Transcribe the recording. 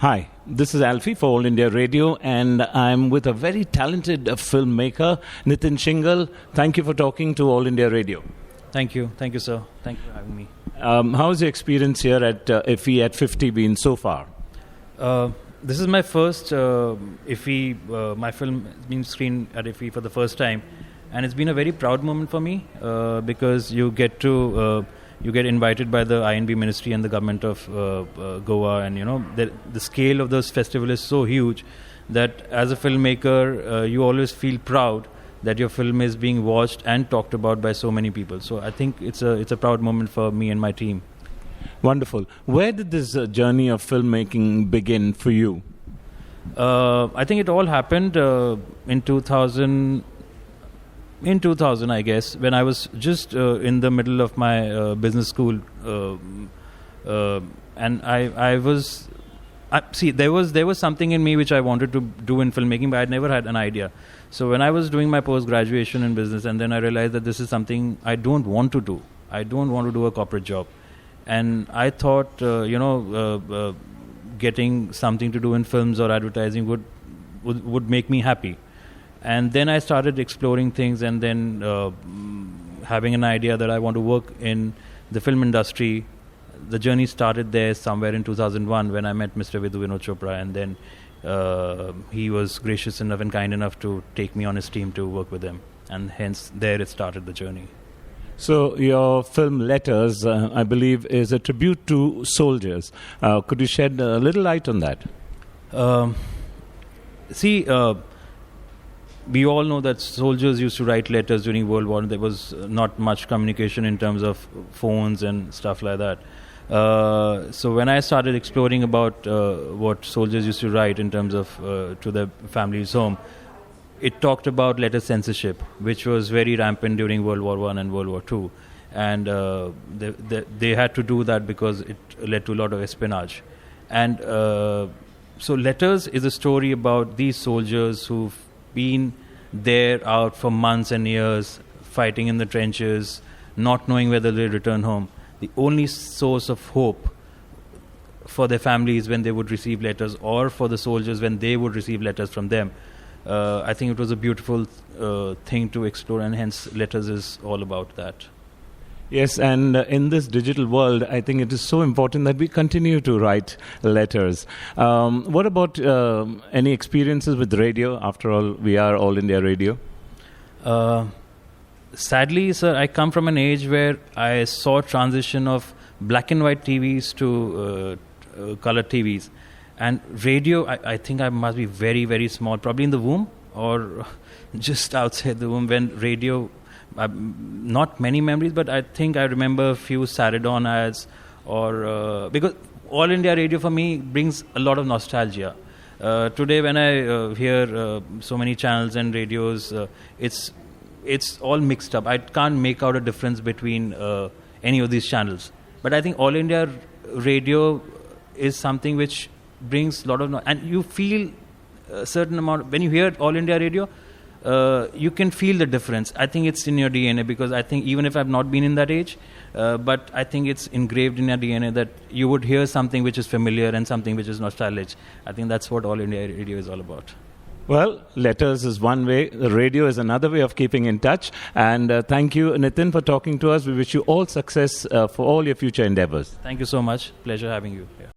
Hi, this is Alfie for All India Radio, and I'm with a very talented filmmaker, Nitin Shingal. Thank you for talking to All India Radio. Thank you, sir. Thank you for having me. How's your experience here at IFFI at 50 been so far? This is my first IFFI. My film has been screened at IFFI for the first time, and it's been a very proud moment for me because you get invited by the INB Ministry and the government of Goa, and the scale of this festival is so huge that as a filmmaker you always feel proud that your film is being watched and talked about by so many people. So I think it's a proud moment for me and my team. Wonderful. Where did this journey of filmmaking begin for you? I think it all happened in 2000. In 2000, I guess, when I was just in the middle of my business school, and there was something in me which I wanted to do in filmmaking, but I never had an idea. So when I was doing my post-graduation in business, and then I realized that this is something I don't want to do. I don't want to do a corporate job, and I thought, getting something to do in films or advertising would make me happy. And then I started exploring things, and then having an idea that I want to work in the film industry. The journey started there somewhere in 2001 when I met Mr. Vidhu Vinod Chopra, and then he was gracious enough and kind enough to take me on his team to work with him, and hence there it started the journey. So your film Letters, I believe, is a tribute to soldiers. Could you shed a little light on that? We all know that soldiers used to write letters during World War. There was not much communication in terms of phones and stuff like that. So when I started exploring about what soldiers used to write in terms of to their families' home, it talked about letter censorship, which was very rampant during World War I and World War II. And they had to do that because it led to a lot of espionage. And so Letters is a story about these soldiers who've been there out for months and years, fighting in the trenches, not knowing whether they return home. The only source of hope for their families when they would receive letters, or for the soldiers when they would receive letters from them. I think it was a beautiful thing to explore, and hence Letters is all about that. Yes, and in this digital world, I think it is so important that we continue to write letters. What about any experiences with radio? After all, we are All India Radio. Sadly, sir, I come from an age where I saw transition of black and white TVs to color TVs. And radio, I think I must be very, very small, probably in the womb or just outside the womb when radio... not many memories, but I think I remember a few Saradon ads, or because All India Radio for me brings a lot of nostalgia. Today, when I hear so many channels and radios, it's all mixed up. I can't make out a difference between any of these channels. But I think All India Radio is something which brings a lot of and you feel a certain amount when you hear All India Radio. You can feel the difference. I think it's in your DNA, because I think even if I've not been in that age, but I think it's engraved in your DNA that you would hear something which is familiar and something which is nostalgic. I think that's what All India Radio is all about. Well, Letters is one way. The radio is another way of keeping in touch. And thank you, Nitin, for talking to us. We wish you all success for all your future endeavors. Thank you so much. Pleasure having you here.